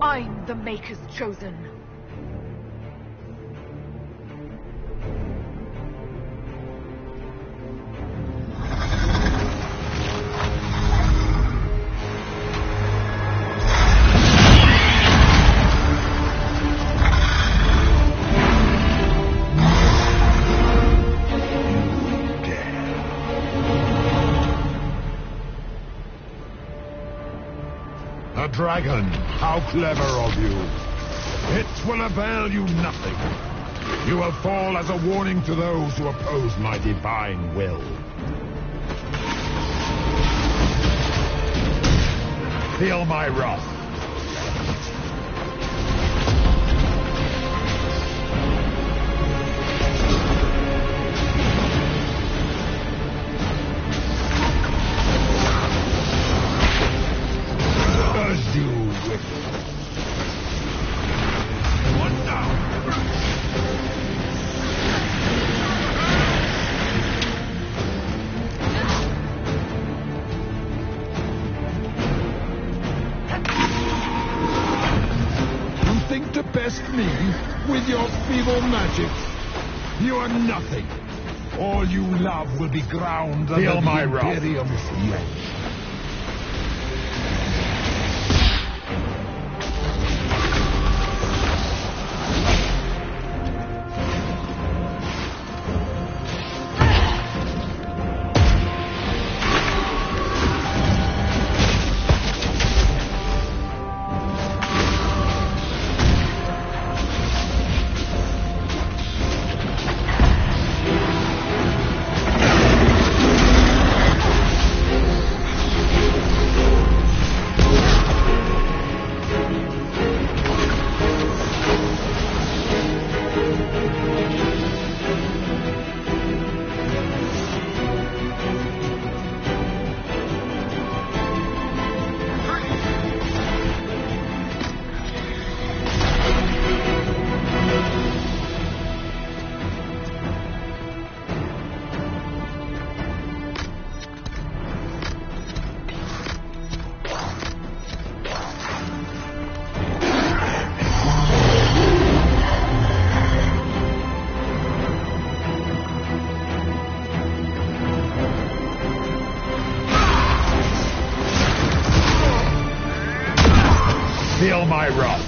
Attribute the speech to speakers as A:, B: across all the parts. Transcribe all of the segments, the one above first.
A: I'm the Maker's chosen.
B: Dragon, how clever of you. It will avail you nothing. You will fall as a warning to those who oppose my divine will. Feel my wrath. With your feeble magic, you are nothing. All you love will be ground under the Imperium's yoke. Feel my wrath.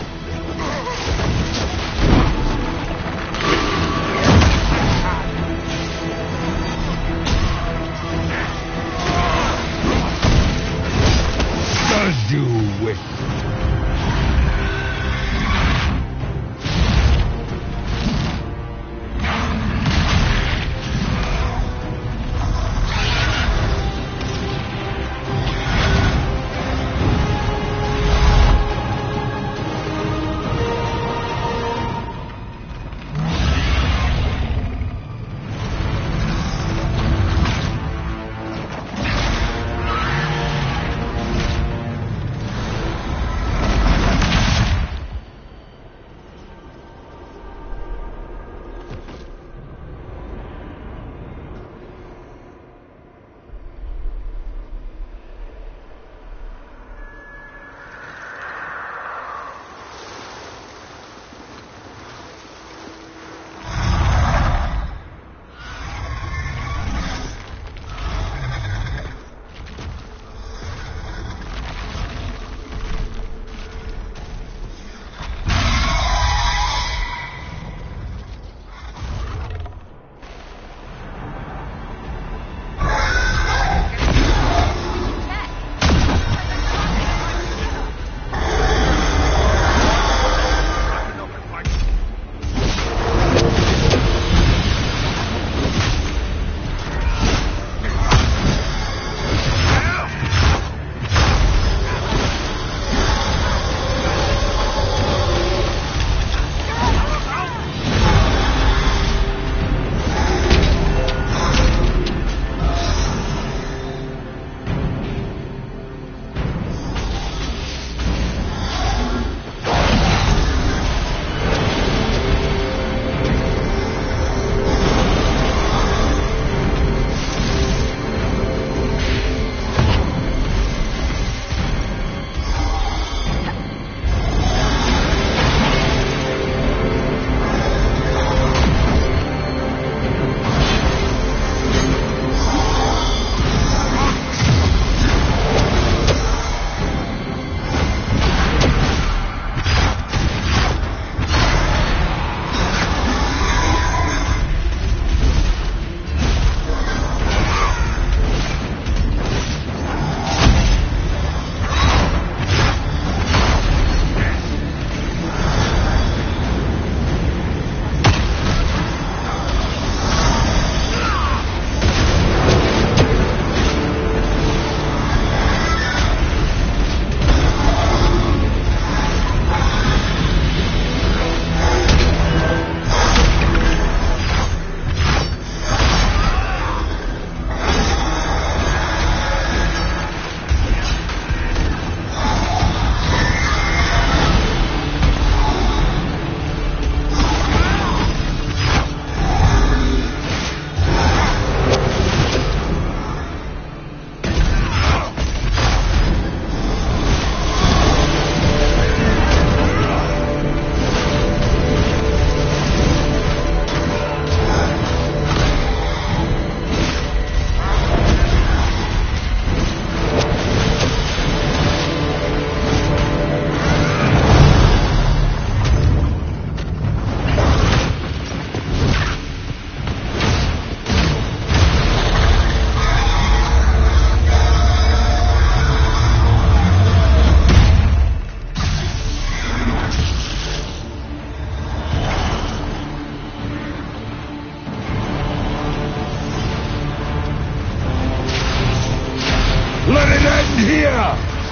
B: As you wish.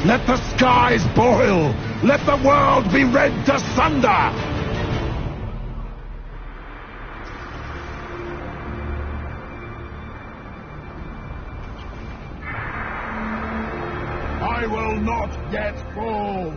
B: Let the skies boil! Let the world be rent asunder! I will not yet fall!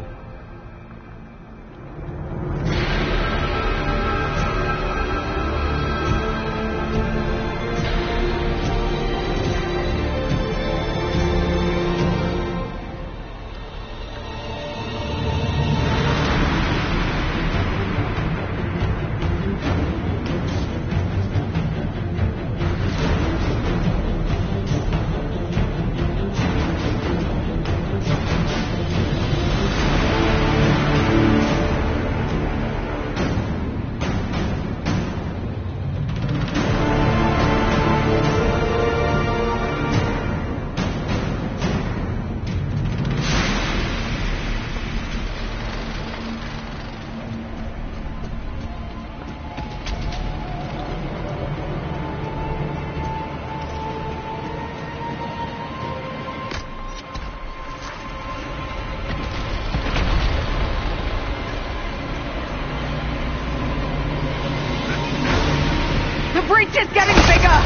A: The breach is getting bigger!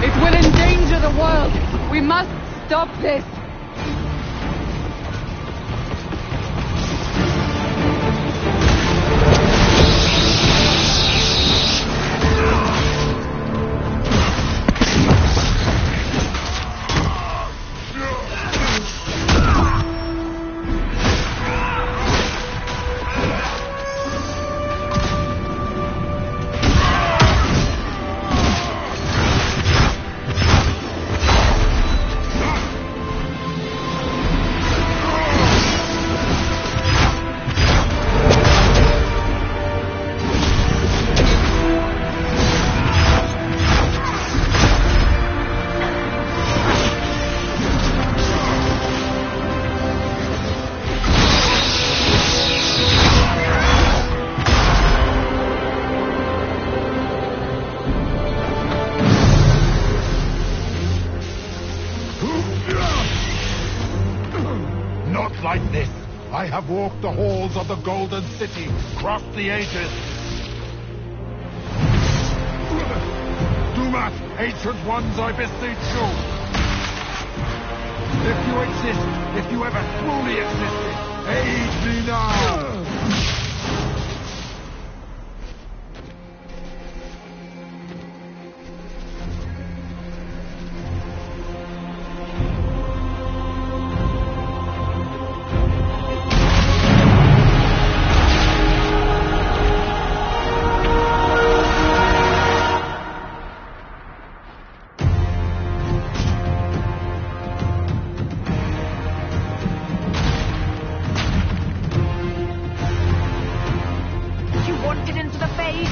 C: It will endanger the world. We must stop this.
B: Not like this. I have walked the halls of the Golden City, crossed the ages. Do not, ancient ones, I beseech you. If you exist, if you ever truly existed, aid me now.
A: Wanted into the face.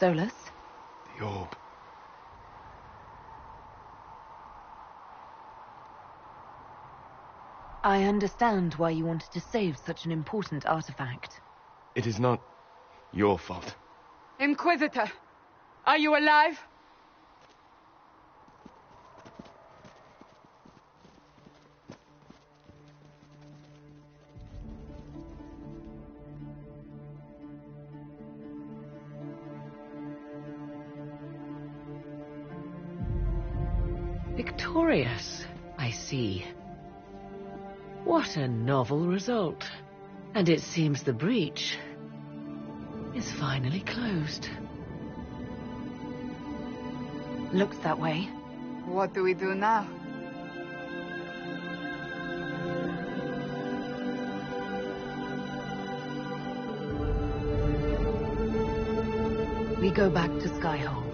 A: Solus?
D: The orb.
A: I understand why you wanted to save such an important artifact.
D: It is not your fault.
C: Inquisitor, are you alive?
E: Victorious, I see. What a novel result. And it seems the breach is finally closed.
A: Looks that way.
C: What do we do now?
A: We go back to Skyhold.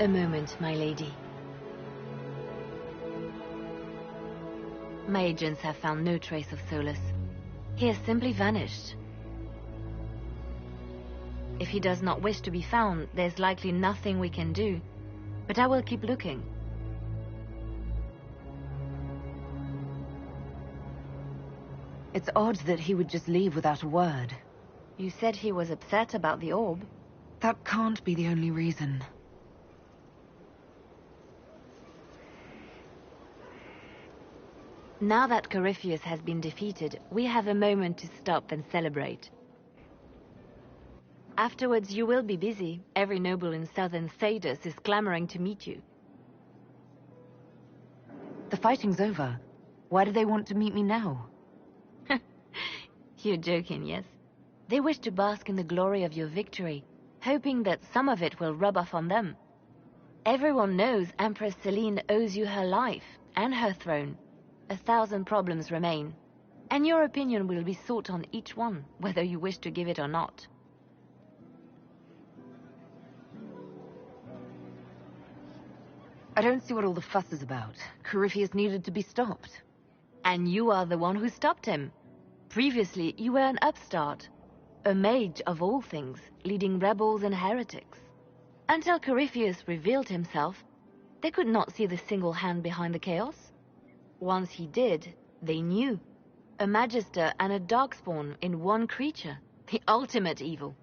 A: A moment, my lady. My agents have found no trace of Solus. He has simply vanished. If he does not wish to be found, there's likely nothing we can do. But I will keep looking. It's odd that he would just leave without a word. You said he was upset about the orb. That can't be the only reason. Now that Corypheus has been defeated, we have a moment to stop and celebrate. Afterwards, you will be busy. Every noble in southern Thedas is clamoring to meet you. The fighting's over. Why do they want to meet me now? You're joking, yes? They wish to bask in the glory of your victory, hoping that some of it will rub off on them. Everyone knows Empress Selene owes you her life and her throne. 1,000 problems remain, and your opinion will be sought on each one, whether you wish to give it or not. I don't see what all the fuss is about. Corypheus needed to be stopped. And you are the one who stopped him. Previously, you were an upstart, a mage of all things, leading rebels and heretics. Until Corypheus revealed himself, they could not see the single hand behind the chaos. Once he did, they knew. A Magister and a Darkspawn in one creature. The ultimate evil.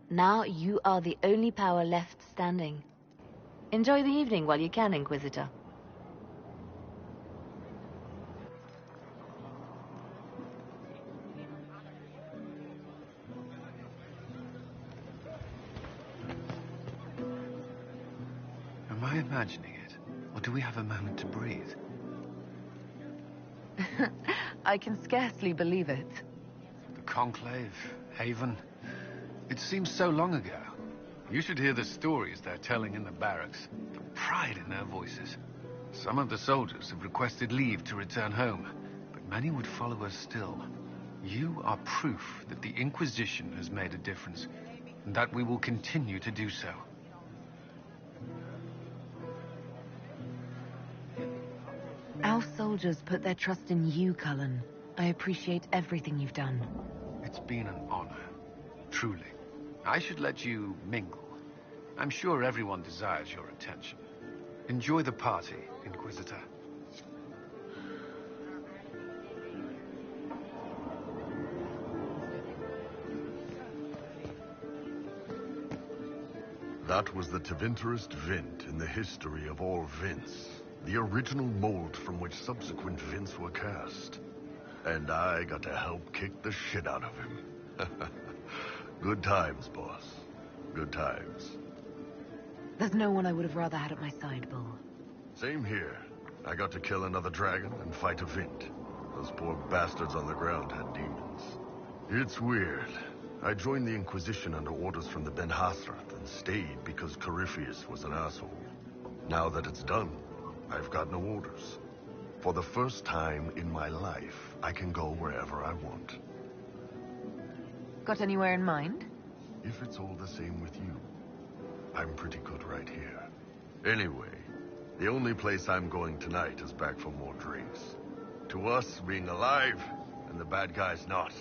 A: Now you are the only power left standing. Enjoy the evening while you can, Inquisitor.
D: Am I imagining it? Or do we have a moment to breathe?
A: I can scarcely believe it.
D: The Conclave, Haven. It seems so long ago. You should hear the stories they're telling in the barracks. The pride in their voices. Some of the soldiers have requested leave to return home, but many would follow us still. You are proof that the Inquisition has made a difference, and that we will continue to do so.
A: Our soldiers put their trust in you, Cullen. I appreciate everything you've done.
D: It's been an honor, truly. I should let you mingle. I'm sure everyone desires your attention. Enjoy the party, Inquisitor.
F: That was the Tevinterest Vint in the history of all Vints. The original mold from which subsequent Vints were cast. And I got to help kick the shit out of him. Good times, boss. Good times.
A: There's no one I would have rather had at my side, Bull.
F: Same here. I got to kill another dragon and fight a Vint. Those poor bastards on the ground had demons. It's weird. I joined the Inquisition under orders from the Ben Hathrath and stayed because Corypheus was an asshole. Now that it's done, I've got no orders. For the first time in my life, I can go wherever I want.
A: Got anywhere in mind?
F: If it's all the same with you, I'm pretty good right here. Anyway, the only place I'm going tonight is back for more drinks. To us, being alive, and the bad guys not.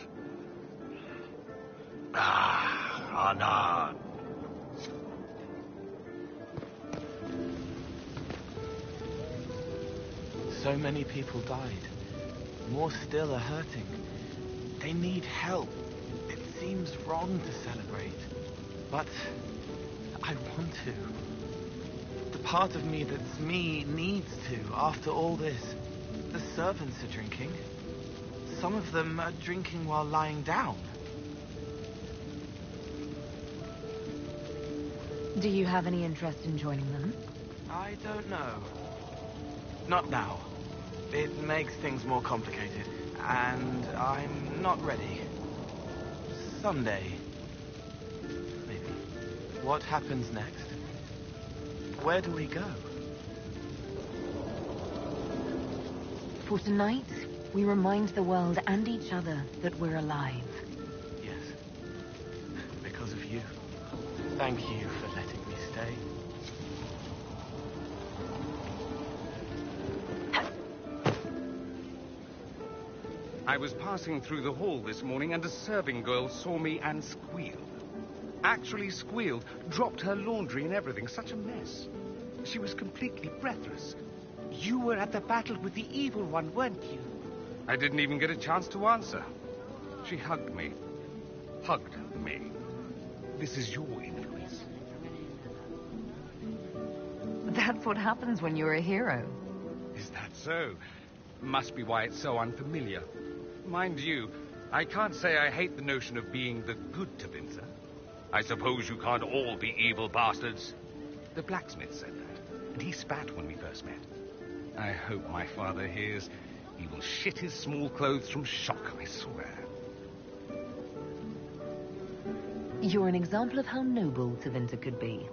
F: Anan.
G: So many people died. More still are hurting. They need help. It seems wrong to celebrate. But I want to. The part of me that's me needs to, after all this. The servants are drinking. Some of them are drinking while lying down.
A: Do you have any interest in joining them?
G: I don't know. Not now. It makes things more complicated, and I'm not ready. Someday. Maybe. What happens next? Where do we go?
A: For tonight, we remind the world and each other that we're alive.
G: Yes. Because of you. Thank you for letting me stay.
H: I was passing through the hall this morning and a serving girl saw me and squealed. Actually squealed, dropped her laundry and everything. Such a mess. She was completely breathless.
I: You were at the battle with the evil one, weren't you?
H: I didn't even get a chance to answer. She hugged me. Hugged me. This is your influence.
A: That's what happens when you're a hero.
H: Is that so? Must be why it's so unfamiliar. Mind you, I can't say I hate the notion of being the good Tevinter. I suppose you can't all be evil bastards. The blacksmith said that, and he spat when we first met. I hope my father hears. He will shit his small clothes from shock, I swear.
A: You're an example of how noble Tevinter could be.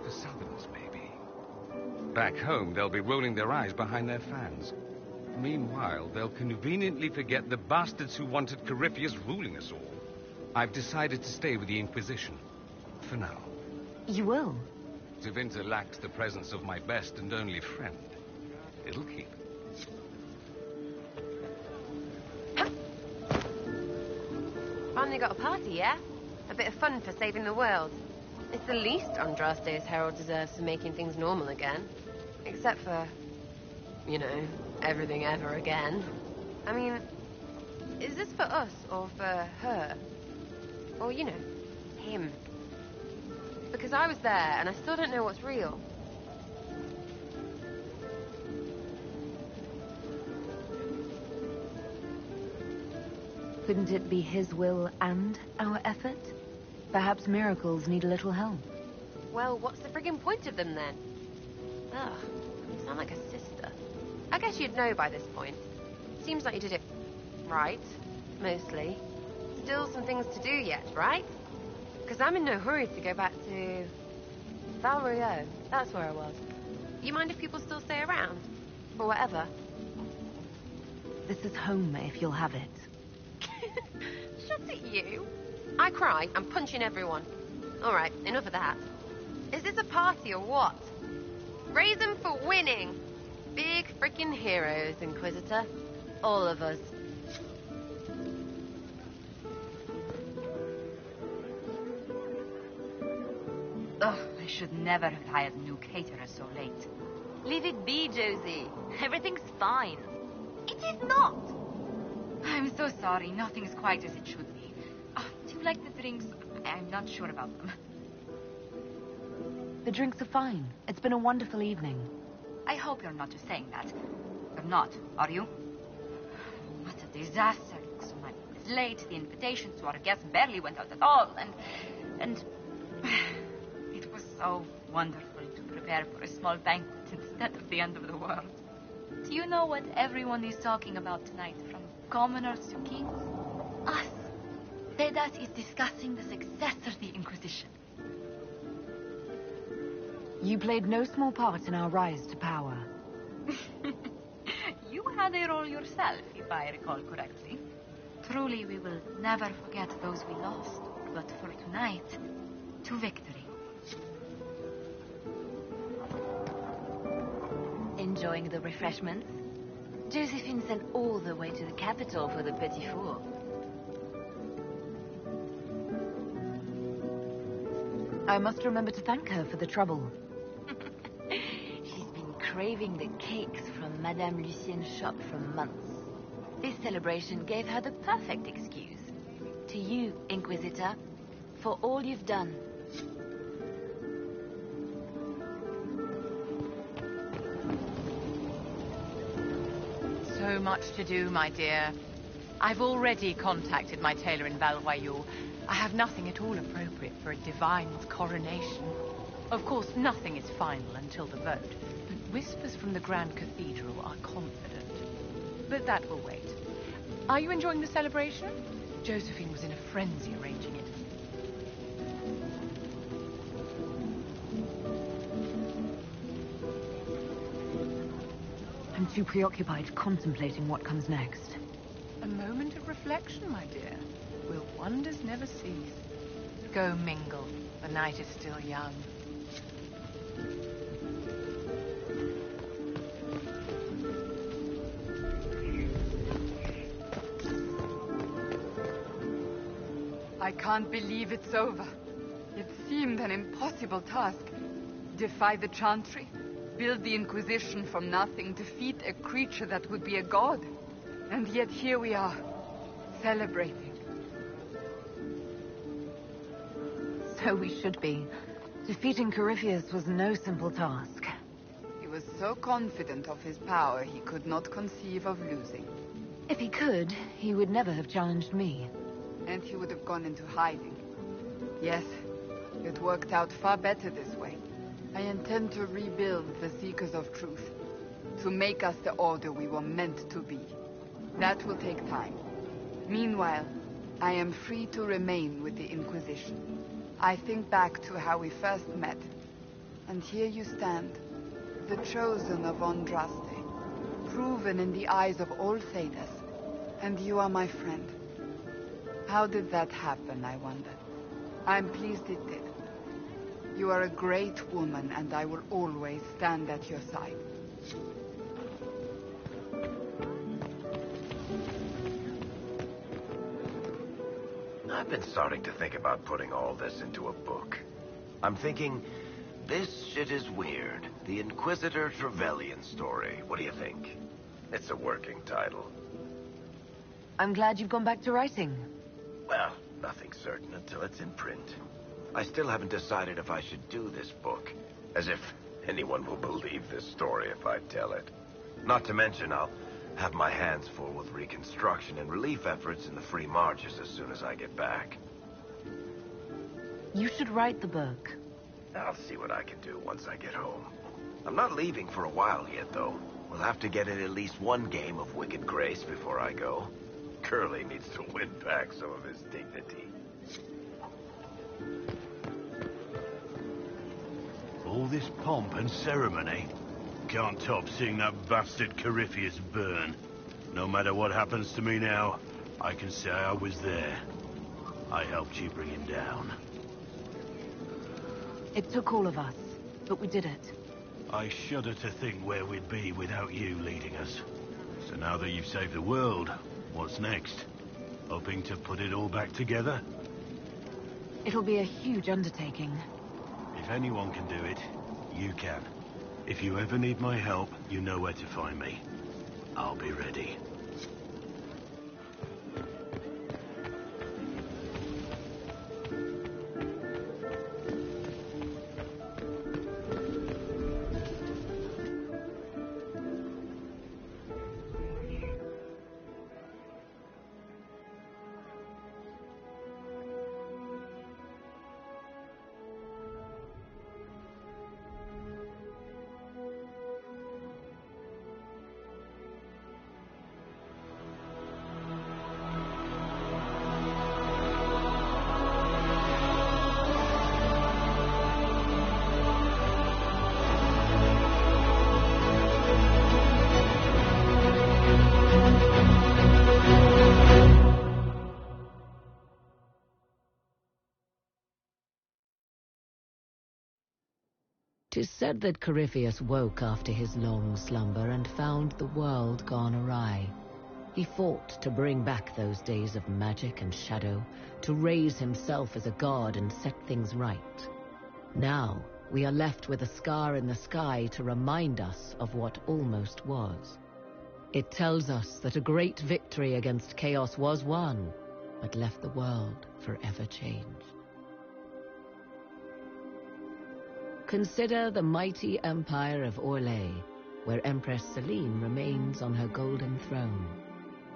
H: The Southerns, maybe. Back home, they'll be rolling their eyes behind their fans. Meanwhile, they'll conveniently forget the bastards who wanted Corypheus ruling us all. I've decided to stay with the Inquisition. For now.
A: You will?
H: Tevinter lacks the presence of my best and only friend. It'll keep.
J: Finally got a party, yeah? A bit of fun for saving the world. It's the least Andraste's Herald deserves for making things normal again. Except for, you know, everything ever again. I mean, is this for us or for her? Or, you know, him? Because I was there and I still don't know what's real.
A: Couldn't it be his will and our effort? Perhaps miracles need a little help.
J: Well, what's the friggin' point of them then? Ugh, you sound like a sister. I guess you'd know by this point. Seems like you did it right, mostly. Still some things to do yet, right? Because I'm in no hurry to go back to Valrio. That's where I was. You mind if people still stay around? Or whatever?
A: This is home, if you'll have it.
J: Shut at you. I cry, I'm punching everyone. Alright, enough of that. Is this a party or what? Raise them for winning. Big freaking heroes, Inquisitor. All of us.
K: Ugh, I should never have hired new caterers so late.
A: Leave it be, Josie. Everything's fine.
K: It is not! I'm so sorry, nothing's quite as it should be. Oh, do you like the drinks? I'm not sure about them.
A: The drinks are fine. It's been a wonderful evening.
K: I hope you're not just saying that. You're not, are you? What a disaster. So many was late, the invitations to our guests barely went out at all, and... It was so wonderful to prepare for a small banquet instead of the end of the world. Do you know what everyone is talking about tonight, from commoners to kings? Us. Vedas is discussing the success of the Inquisition.
A: You played no small part in our rise to power.
K: You had a role yourself, if I recall correctly. Truly, we will never forget those we lost. But for tonight, to victory.
A: Enjoying the refreshments? Josephine sent all the way to the capital for the PS4. I must remember to thank her for the trouble. She's been craving the cakes from Madame Lucien's shop for months. This celebration gave her the perfect excuse. To you, Inquisitor, for all you've done.
C: So much to do, my dear. I've already contacted my tailor in Valroyaux. I have nothing at all appropriate for a divine's coronation. Of course, nothing is final until the vote, but whispers from the Grand Cathedral are confident. But that will wait. Are you enjoying the celebration? Josephine was in a frenzy arranging it.
A: I'm too preoccupied contemplating what comes next.
C: A moment of reflection, my dear. Will wonders never cease? Go mingle. The night is still young.
I: I can't believe it's over. It seemed an impossible task. Defy the Chantry, build the Inquisition from nothing, defeat a creature that would be a god. And yet here we are, celebrating.
A: So we should be. Defeating Corypheus was no simple task.
I: He was so confident of his power, he could not conceive of losing.
A: If he could, he would never have challenged me.
I: And he would have gone into hiding. Yes, it worked out far better this way. I intend to rebuild the Seekers of Truth, to make us the order we were meant to be. That will take time. Meanwhile, I am free to remain with the Inquisition. I think back to how we first met, and here you stand, the chosen of Andraste, proven in the eyes of all Thedas, and you are my friend. How did that happen, I wonder? I'm pleased it did. You are a great woman, and I will always stand at your side.
L: I've been starting to think about putting all this into a book. I'm thinking, this shit is weird. The Inquisitor Trevelyan story. What do you think? It's a working title.
A: I'm glad you've gone back to writing.
L: Well, nothing's certain until it's in print. I still haven't decided if I should do this book. As if anyone will believe this story if I tell it. Not to mention, I'll have my hands full with reconstruction and relief efforts in the free marches as soon as I get back.
A: You should write the book.
L: I'll see what I can do once I get home. I'm not leaving for a while yet, though. We'll have to get in at least one game of Wicked Grace before I go. Curly needs to win back some of his dignity.
M: All this pomp and ceremony. Can't top seeing that bastard Corypheus burn. No matter what happens to me now, I can say I was there. I helped you bring him down.
A: It took all of us, but we did it.
M: I shudder to think where we'd be without you leading us. So now that you've saved the world, what's next? Hoping to put it all back together?
A: It'll be a huge undertaking.
M: If anyone can do it, you can. If you ever need my help, you know where to find me. I'll be ready.
E: 'Tis said that Corypheus woke after his long slumber and found the world gone awry. He fought to bring back those days of magic and shadow, to raise himself as a god and set things right. Now, we are left with a scar in the sky to remind us of what almost was. It tells us that a great victory against chaos was won, but left the world forever changed. Consider the mighty empire of Orlais, where Empress Selene remains on her golden throne.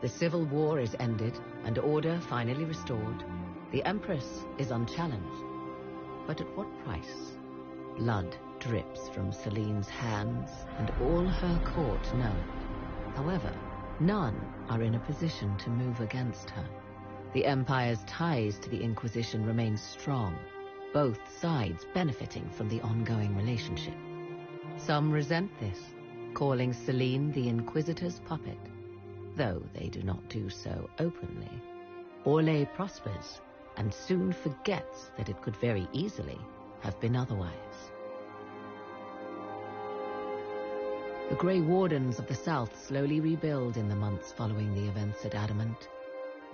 E: The civil war is ended and order finally restored. The Empress is unchallenged. But at what price? Blood drips from Selene's hands, and all her court know it. However, none are in a position to move against her. The Empire's ties to the Inquisition remain strong, both sides benefiting from the ongoing relationship. Some resent this, calling Selene the Inquisitor's puppet, though they do not do so openly. Orlais prospers, and soon forgets that it could very easily have been otherwise. The Grey Wardens of the South slowly rebuild in the months following the events at Adamant.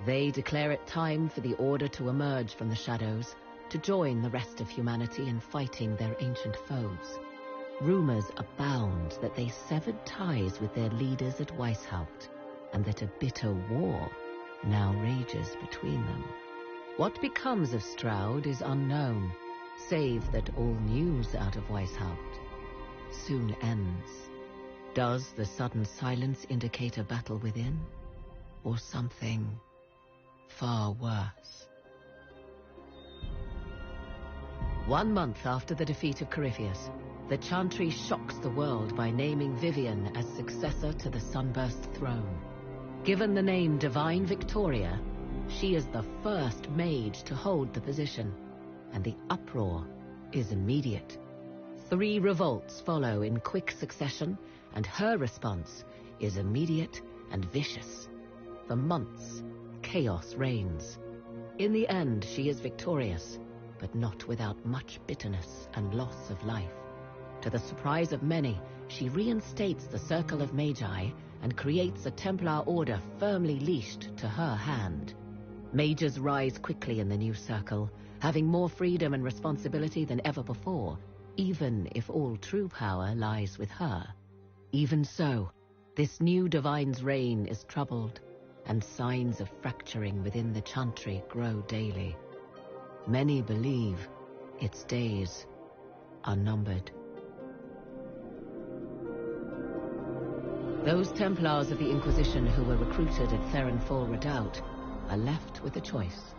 E: They declare it time for the Order to emerge from the shadows, to join the rest of humanity in fighting their ancient foes. Rumors abound that they severed ties with their leaders at Weishaupt, and that a bitter war now rages between them. What becomes of Stroud is unknown, save that all news out of Weishaupt soon ends. Does the sudden silence indicate a battle within, or something far worse? 1 month after the defeat of Corypheus, the Chantry shocks the world by naming Vivian as successor to the Sunburst throne. Given the name Divine Victoria, she is the first mage to hold the position, and the uproar is immediate. 3 revolts follow in quick succession, and her response is immediate and vicious. For months, chaos reigns. In the end, she is victorious, but not without much bitterness and loss of life. To the surprise of many, she reinstates the Circle of Magi and creates a Templar order firmly leashed to her hand. Mages rise quickly in the new circle, having more freedom and responsibility than ever before, even if all true power lies with her. Even so, this new Divine's reign is troubled, and signs of fracturing within the Chantry grow daily. Many believe its days are numbered. Those Templars of the Inquisition who were recruited at Therenfall Redoubt are left with a choice.